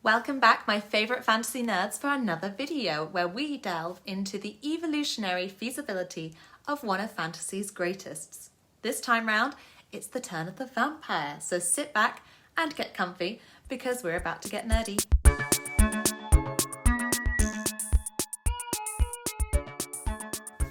Welcome back, my favourite fantasy nerds, for another video where we delve into the evolutionary feasibility of one of fantasy's greatest. This time round, it's the turn of the vampire, so sit back and get comfy because we're about to get nerdy.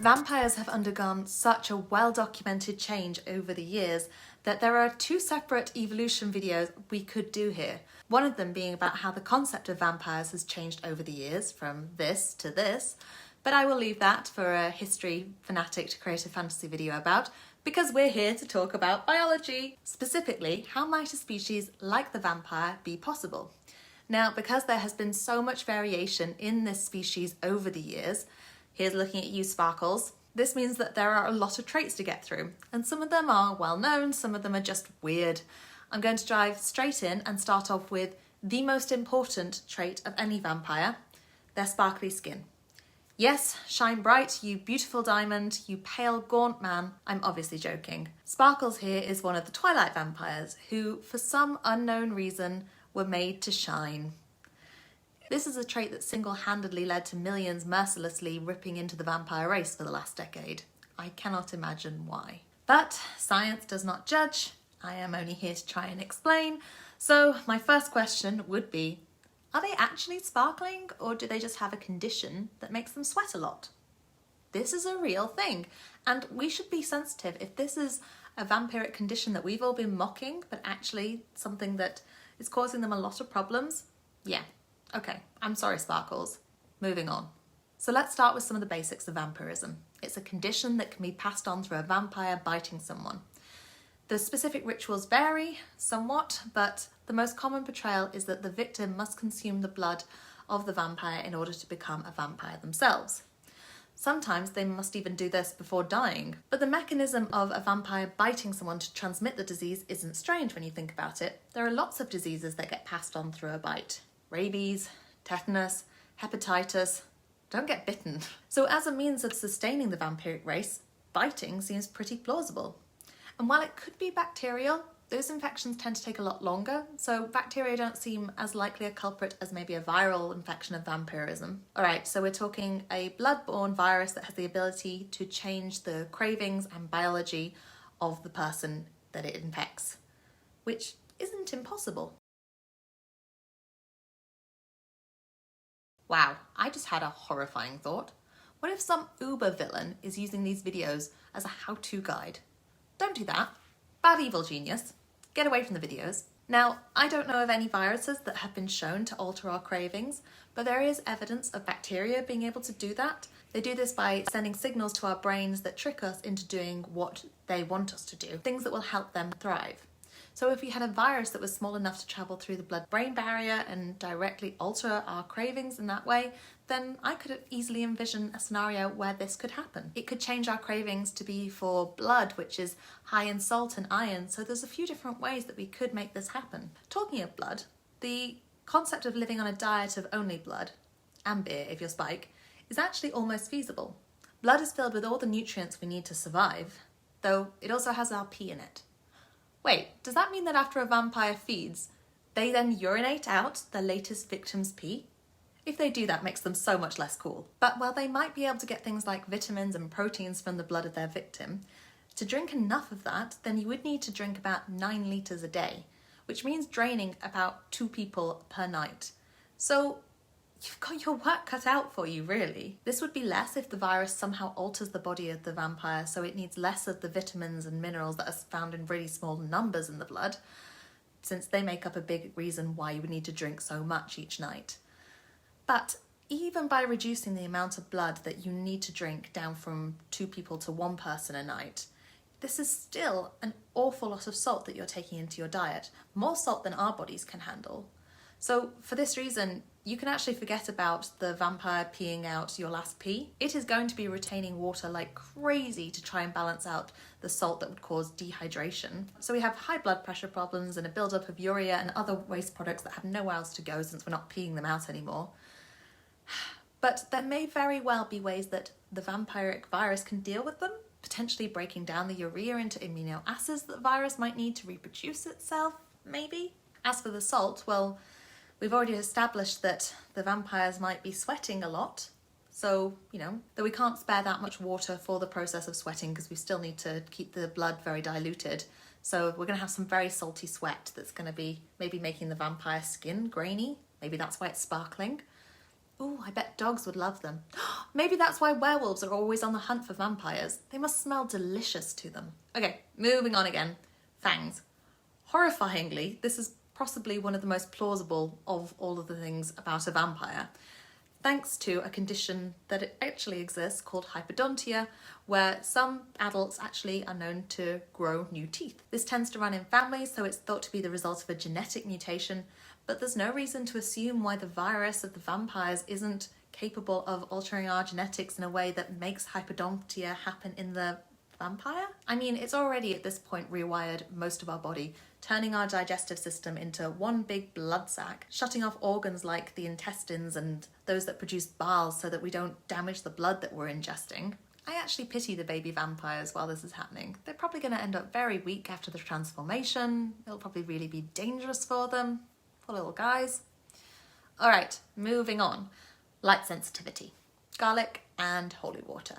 Vampires have undergone such a well-documented change over the years that there are two separate evolution videos we could do here. One of them being about how the concept of vampires has changed over the years from this to this, but I will leave that for a history fanatic to create a fantasy video about because we're here to talk about biology. Specifically, how might a species like the vampire be possible? Now, because there has been so much variation in this species over the years, here's looking at you, Sparkles. This means that there are a lot of traits to get through, and some of them are well known, some of them are just weird. I'm going to dive straight in and start off with the most important trait of any vampire, their sparkly skin. Yes, shine bright, you beautiful diamond, you pale gaunt man. I'm obviously joking. Sparkles here is one of the Twilight vampires who, for some unknown reason, were made to shine. This is a trait that single-handedly led to millions mercilessly ripping into the vampire race for the last decade. I cannot imagine why. But science does not judge. I am only here to try and explain. So my first question would be, are they actually sparkling or do they just have a condition that makes them sweat a lot? This is a real thing, and we should be sensitive if this is a vampiric condition that we've all been mocking, but actually something that is causing them a lot of problems. Yeah. Okay, I'm sorry, Sparkles. Moving on. So let's start with some of the basics of vampirism. It's a condition that can be passed on through a vampire biting someone. The specific rituals vary somewhat, but the most common portrayal is that the victim must consume the blood of the vampire in order to become a vampire themselves. Sometimes they must even do this before dying. But the mechanism of a vampire biting someone to transmit the disease isn't strange when you think about it. There are lots of diseases that get passed on through a bite. Rabies, tetanus, hepatitis. Don't get bitten. So as a means of sustaining the vampiric race, biting seems pretty plausible. And while it could be bacterial, those infections tend to take a lot longer, so bacteria don't seem as likely a culprit as maybe a viral infection of vampirism. Alright, so we're talking a blood-borne virus that has the ability to change the cravings and biology of the person that it infects, which isn't impossible. Wow, I just had a horrifying thought. What if some uber villain is using these videos as a how-to guide? Don't do that. Bad evil genius. Get away from the videos. Now, I don't know of any viruses that have been shown to alter our cravings, but there is evidence of bacteria being able to do that. They do this by sending signals to our brains that trick us into doing what they want us to do, things that will help them thrive. So if we had a virus that was small enough to travel through the blood-brain barrier and directly alter our cravings in that way, then I could easily envision a scenario where this could happen. It could change our cravings to be for blood, which is high in salt and iron, so there's a few different ways that we could make this happen. Talking of blood, the concept of living on a diet of only blood, and beer if you're Spike, is actually almost feasible. Blood is filled with all the nutrients we need to survive, though it also has our pee in it. Wait, does that mean that after a vampire feeds, they then urinate out their latest victim's pee? If they do, that makes them so much less cool. But while they might be able to get things like vitamins and proteins from the blood of their victim, to drink enough of that, then you would need to drink about 9 litres a day, which means draining about 2 people per night. So you've got your work cut out for you, really. This would be less if the virus somehow alters the body of the vampire, so it needs less of the vitamins and minerals that are found in really small numbers in the blood, since they make up a big reason why you would need to drink so much each night. But even by reducing the amount of blood that you need to drink down from 2 people to 1 person a night, this is still an awful lot of salt that you're taking into your diet, more salt than our bodies can handle. So for this reason, you can actually forget about the vampire peeing out your last pee. It is going to be retaining water like crazy to try and balance out the salt that would cause dehydration. So we have high blood pressure problems and a buildup of urea and other waste products that have nowhere else to go since we're not peeing them out anymore. But there may very well be ways that the vampiric virus can deal with them, potentially breaking down the urea into amino acids that the virus might need to reproduce itself, maybe? As for the salt, well, We've already established that the vampires might be sweating a lot. So, though we can't spare that much water for the process of sweating because we still need to keep the blood very diluted. So we're going to have some very salty sweat that's going to be maybe making the vampire skin grainy. Maybe that's why it's sparkling. Ooh, I bet dogs would love them. Maybe that's why werewolves are always on the hunt for vampires. They must smell delicious to them. Okay, moving on again. Fangs. Horrifyingly, this is possibly one of the most plausible of all of the things about a vampire, thanks to a condition that it actually exists called hypodontia, where some adults actually are known to grow new teeth. This tends to run in families, so it's thought to be the result of a genetic mutation, but there's no reason to assume why the virus of the vampires isn't capable of altering our genetics in a way that makes hypodontia happen in the vampire? I mean, it's already at this point rewired most of our body, turning our digestive system into one big blood sac, shutting off organs like the intestines and those that produce bile so that we don't damage the blood that we're ingesting. I actually pity the baby vampires while this is happening. They're probably going to end up very weak after the transformation. It'll probably really be dangerous for them. Poor little guys. All right, moving on. Light sensitivity. Garlic and holy water.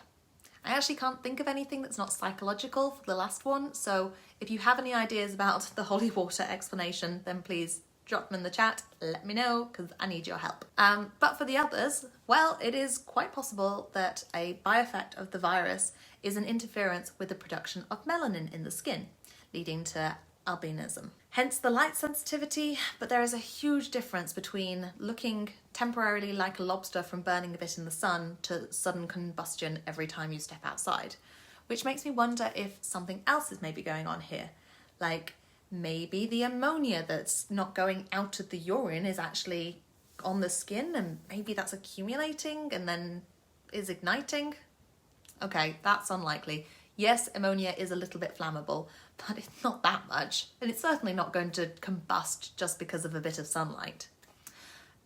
I actually can't think of anything that's not psychological for the last one, so if you have any ideas about the holy water explanation, then please drop them in the chat, let me know, because I need your help. But for the others, well, it is quite possible that a byeffect of the virus is an interference with the production of melanin in the skin, leading to albinism. Hence the light sensitivity, but there is a huge difference between looking temporarily like a lobster from burning a bit in the sun to sudden combustion every time you step outside, which makes me wonder if something else is maybe going on here. Like maybe the ammonia that's not going out of the urine is actually on the skin and maybe that's accumulating and then is igniting. Okay, that's unlikely. Yes, ammonia is a little bit flammable, but it's not that much, and it's certainly not going to combust just because of a bit of sunlight.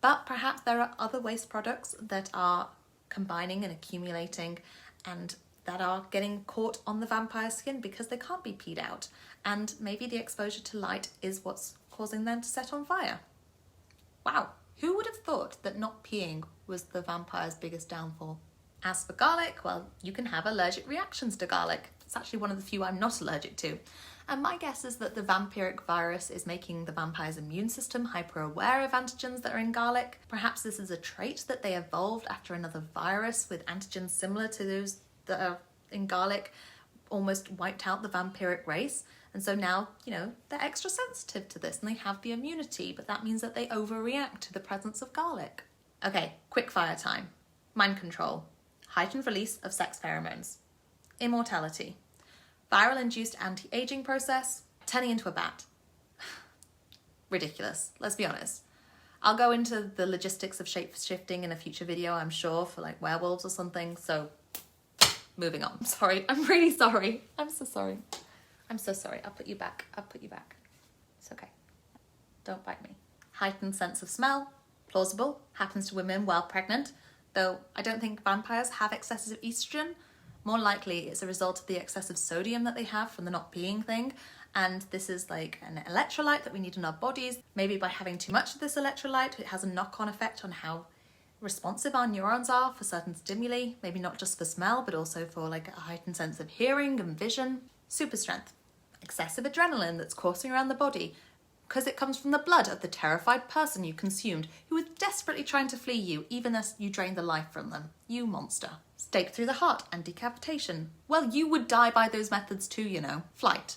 But perhaps there are other waste products that are combining and accumulating and that are getting caught on the vampire skin because they can't be peed out, and maybe the exposure to light is what's causing them to set on fire. Wow, who would have thought that not peeing was the vampire's biggest downfall? As for garlic, well, you can have allergic reactions to garlic. It's actually one of the few I'm not allergic to. And my guess is that the vampiric virus is making the vampire's immune system hyper-aware of antigens that are in garlic. Perhaps this is a trait that they evolved after another virus with antigens similar to those that are in garlic almost wiped out the vampiric race. And so now, they're extra sensitive to this and they have the immunity, but that means that they overreact to the presence of garlic. Okay, quick fire time. Mind control. Heightened release of sex pheromones. Immortality. Viral-induced anti-aging process. Turning into a bat. Ridiculous, let's be honest. I'll go into the logistics of shape-shifting in a future video, I'm sure, for like werewolves or something, so moving on. Sorry, I'm really sorry. I'm so sorry. I'm so sorry. I'll put you back. It's okay. Don't bite me. Heightened sense of smell. Plausible. Happens to women while pregnant. Though I don't think vampires have excessive estrogen. More likely it's a result of the excessive sodium that they have from the not peeing thing. And this is like an electrolyte that we need in our bodies. Maybe by having too much of this electrolyte, it has a knock-on effect on how responsive our neurons are for certain stimuli. Maybe not just for smell, but also for like a heightened sense of hearing and vision. Super strength. Excessive adrenaline that's coursing around the body, because it comes from the blood of the terrified person you consumed, who was desperately trying to flee you, even as you drained the life from them. You monster. Stake through the heart and decapitation. Well, you would die by those methods too, Flight.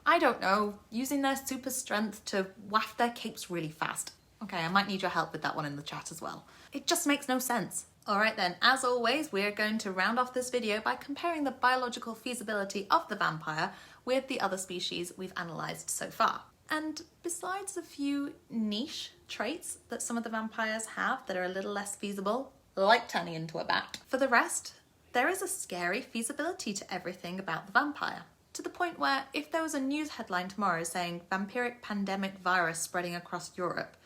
I don't know, using their super strength to waft their capes really fast. Okay, I might need your help with that one in the chat as well. It just makes no sense. Alright then, as always, we're going to round off this video by comparing the biological feasibility of the vampire with the other species we've analysed so far. And besides a few niche traits that some of the vampires have that are a little less feasible, like turning into a bat, for the rest, there is a scary feasibility to everything about the vampire. To the point where if there was a news headline tomorrow saying vampiric pandemic virus spreading across Europe,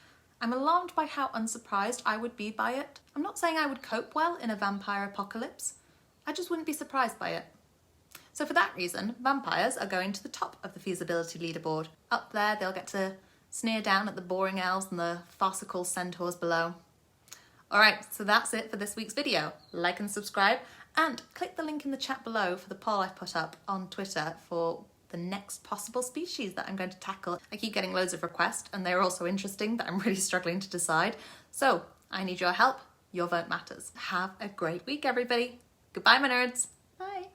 I'm alarmed by how unsurprised I would be by it. I'm not saying I would cope well in a vampire apocalypse, I just wouldn't be surprised by it. So for that reason, vampires are going to the top of the feasibility leaderboard. Up there, they'll get to sneer down at the boring elves and the farcical centaurs below. Alright, so that's it for this week's video. Like and subscribe, and click the link in the chat below for the poll I've put up on Twitter for the next possible species that I'm going to tackle. I keep getting loads of requests, and they're also interesting, but I'm really struggling to decide. So I need your help. Your vote matters. Have a great week, everybody. Goodbye, my nerds. Bye.